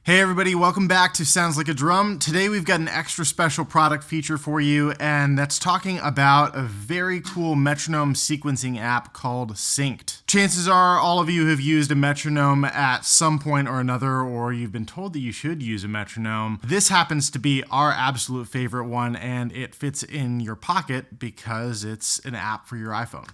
Hey everybody, welcome back to Sounds Like a Drum. Today we've got an extra special product feature for you, and that's talking about a very cool metronome sequencing app called Synched. Chances are all of you have used a metronome at some point or another, or you've been told that you should use a metronome. This happens to be our absolute favorite one, and it fits in your pocket because it's an app for your iPhone.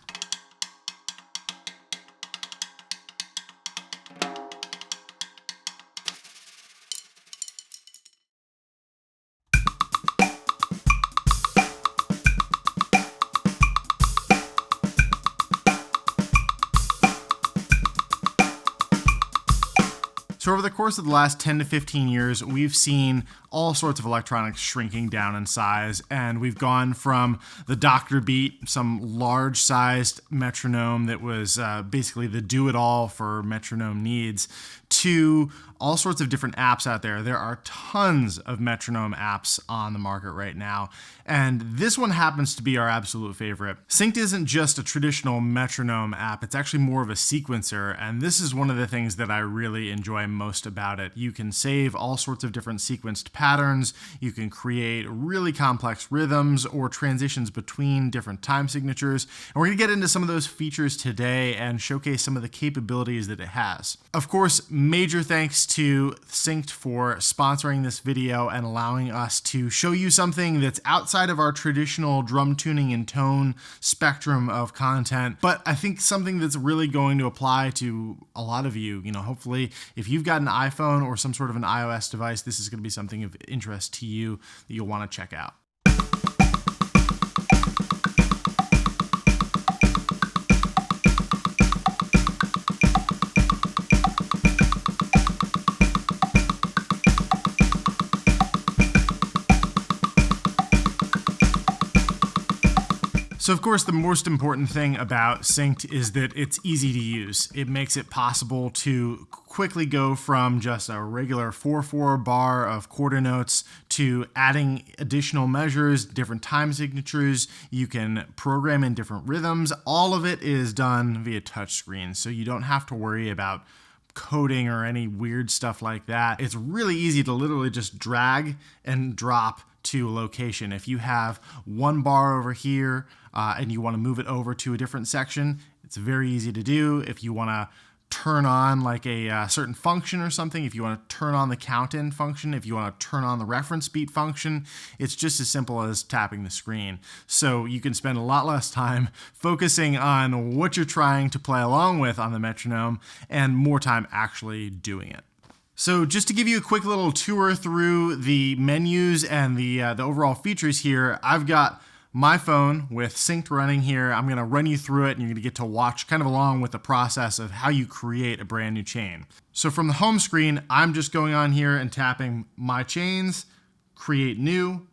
So over the course of the last 10 to 15 years, we've seen all sorts of electronics shrinking down in size, and we've gone from the Dr. Beat, some large-sized metronome that was basically the do-it-all for metronome needs, to all sorts of different apps out there. There are tons of metronome apps on the market right now, and this one happens to be our absolute favorite. Synched isn't just a traditional metronome app, it's actually more of a sequencer, and this is one of the things that I really enjoy most about it. You can save all sorts of different sequenced patterns, you can create really complex rhythms or transitions between different time signatures, and we're going to get into some of those features today and showcase some of the capabilities that it has. Of course, major thanks to Synched for sponsoring this video and allowing us to show you something that's outside of our traditional drum tuning and tone spectrum of content, but I think something that's really going to apply to a lot of you. Hopefully if you've got an iPhone or some sort of an iOS device, this is going to be something of interest to you that you'll want to check out. So of course, the most important thing about Synched is that it's easy to use. It makes it possible to quickly go from just a regular 4/4 bar of quarter notes to adding additional measures, different time signatures. You can program in different rhythms. All of it is done via touchscreen, so you don't have to worry about coding or any weird stuff like that. It's really easy to literally just drag and drop to a location. If you have one bar over here and you want to move it over to a different section, it's very easy to do. If you want to turn on like a certain function or something, if you want to turn on the count-in function, if you want to turn on the reference beat function, it's just as simple as tapping the screen. So you can spend a lot less time focusing on what you're trying to play along with on the metronome and more time actually doing it. So just to give you a quick little tour through the menus and the overall features here, I've got my phone with Synched running here. I'm going to run you through it, and you're going to get to watch kind of along with the process of how you create a brand new chain. So from the home screen, I'm just going on here and tapping my chains, create new,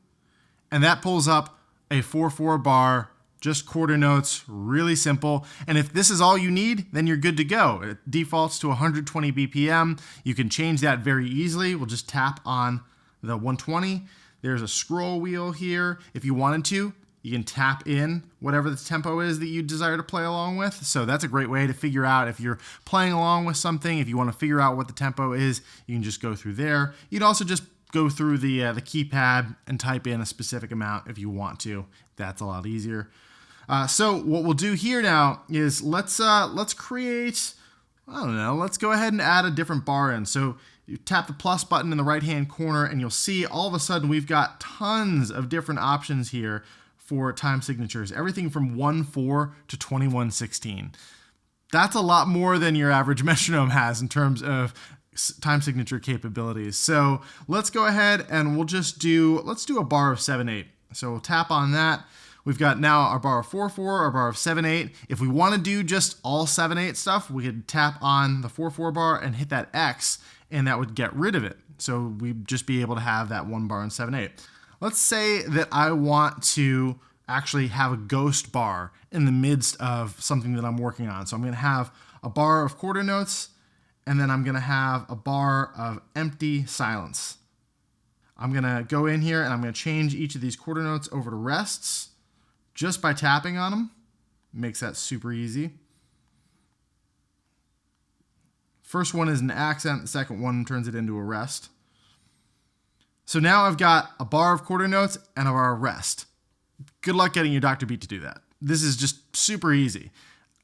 and that pulls up a 4/4 bar, just quarter notes, really simple. And if this is all you need, then you're good to go. It defaults to 120 BPM. You can change that very easily. We'll just tap on the 120. There's a scroll wheel here. If you wanted to, you can tap in whatever the tempo is that you desire to play along with. So that's a great way to figure out if you're playing along with something. If you want to figure out what the tempo is, you can just go through there. You'd also just go through the keypad and type in a specific amount if you want to. That's a lot easier. So what we'll do here now is let's create, let's go ahead and add a different bar in. So you tap the plus button in the right hand corner and you'll see all of a sudden we've got tons of different options here for time signatures, everything from 1/4 to 21/16. That's a lot more than your average metronome has in terms of time signature capabilities. So let's go ahead and let's do a bar of 7/8. So we'll tap on that. We've got now our bar of 4/4, our bar of 7/8. If we want to do just all 7/8 stuff, we could tap on the 4/4 bar and hit that X, and that would get rid of it. So we'd just be able to have that one bar in 7/8. Let's say that I want to actually have a ghost bar in the midst of something that I'm working on. So I'm going to have a bar of quarter notes, and then I'm going to have a bar of empty silence. I'm going to go in here and I'm going to change each of these quarter notes over to rests just by tapping on them. Makes that super easy. First one is an accent, the second one turns it into a rest. So now I've got a bar of quarter notes and a bar of rest. Good luck getting your Dr. Beat to do that. This is just super easy.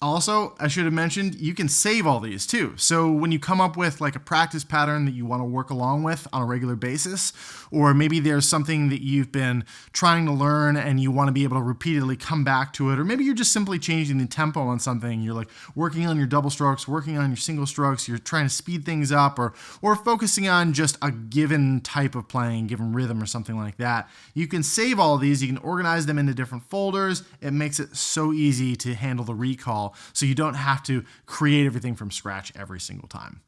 Also, I should have mentioned, you can save all these too. So when you come up with like a practice pattern that you want to work along with on a regular basis, or maybe there's something that you've been trying to learn and you want to be able to repeatedly come back to it, or maybe you're just simply changing the tempo on something. You're like working on your double strokes, working on your single strokes, you're trying to speed things up, or focusing on just a given type of playing, given rhythm or something like that. You can save all of these, you can organize them into different folders. It makes it so easy to handle the recall, so you don't have to create everything from scratch every single time.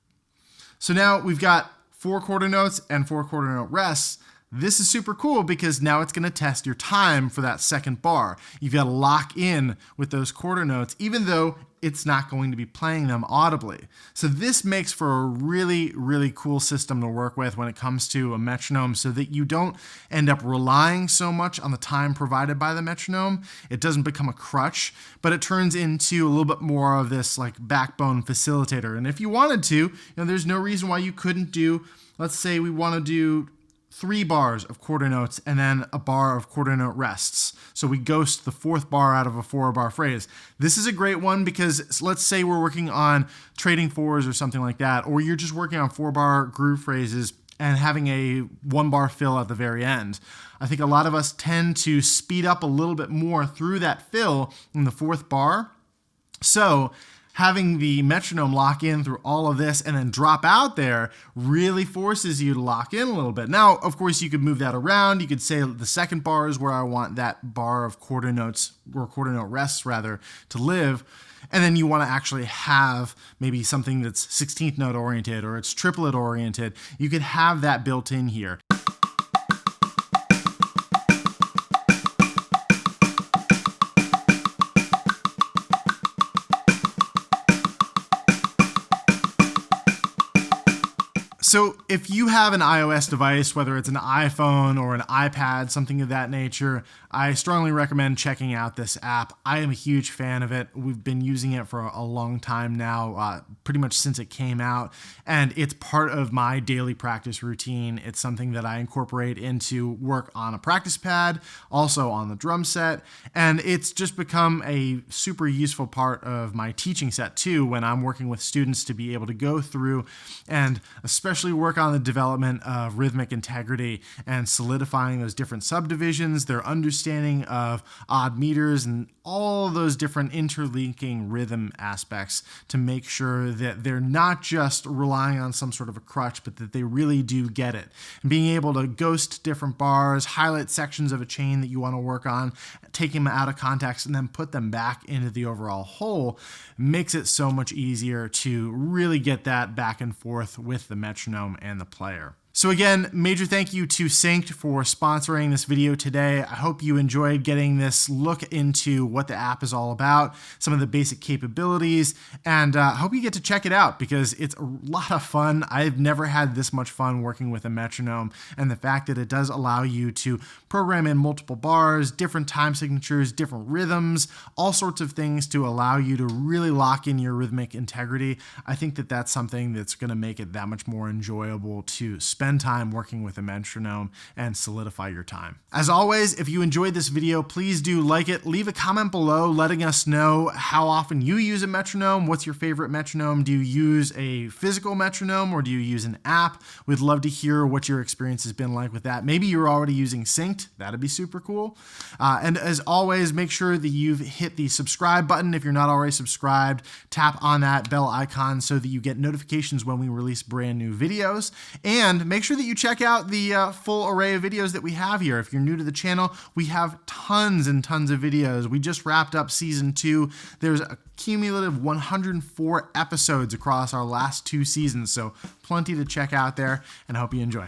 So now we've got 4 quarter notes and 4 quarter note rests. This is super cool because now it's going to test your time for that second bar. You've got to lock in with those quarter notes, even though it's not going to be playing them audibly. So this makes for a really, really cool system to work with when it comes to a metronome, so that you don't end up relying so much on the time provided by the metronome. It doesn't become a crutch, but it turns into a little bit more of this like backbone facilitator. And if you wanted to, there's no reason why you couldn't do, let's say we want to do 3 bars of quarter notes and then a bar of quarter note rests. So we ghost the 4th bar out of a 4-bar phrase. This is a great one because let's say we're working on trading 4s or something like that, or you're just working on 4-bar groove phrases and having a 1-bar fill at the very end. I think a lot of us tend to speed up a little bit more through that fill in the 4th bar. So having the metronome lock in through all of this and then drop out there really forces you to lock in a little bit. Now, of course, you could move that around. You could say the second bar is where I want that bar of quarter notes, or quarter note rests rather, to live. And then you want to actually have maybe something that's 16th note oriented or it's triplet oriented. You could have that built in here. So if you have an iOS device, whether it's an iPhone or an iPad, something of that nature, I strongly recommend checking out this app. I am a huge fan of it. We've been using it for a long time now, pretty much since it came out, and it's part of my daily practice routine. It's something that I incorporate into work on a practice pad, also on the drum set, and it's just become a super useful part of my teaching set too, when I'm working with students, to be able to go through and especially work on the development of rhythmic integrity and solidifying those different subdivisions, their understanding of odd meters and all those different interlinking rhythm aspects, to make sure that they're not just relying on some sort of a crutch, but that they really do get it. And being able to ghost different bars, highlight sections of a chain that you want to work on, take them out of context, and then put them back into the overall whole makes it so much easier to really get that back and forth with the metronome and the player. So again, major thank you to Synched for sponsoring this video today. I hope you enjoyed getting this look into what the app is all about, some of the basic capabilities, and I hope you get to check it out because it's a lot of fun. I've never had this much fun working with a metronome, and the fact that it does allow you to program in multiple bars, different time signatures, different rhythms, all sorts of things to allow you to really lock in your rhythmic integrity. I think that that's something that's going to make it that much more enjoyable to spend time working with a metronome and solidify your time. As always, if you enjoyed this video, please do like it. Leave a comment below letting us know how often you use a metronome. What's your favorite metronome? Do you use a physical metronome or do you use an app? We'd love to hear what your experience has been like with that. Maybe you're already using Synched. That'd be super cool. And as always, make sure that you've hit the subscribe button if you're not already subscribed. Tap on that bell icon so that you get notifications when we release brand new videos. And make sure that you check out the full array of videos that we have here. If you're new to the channel, we have tons and tons of videos. We just wrapped up season 2. There's a cumulative 104 episodes across our last 2 seasons, so plenty to check out there, and I hope you enjoy.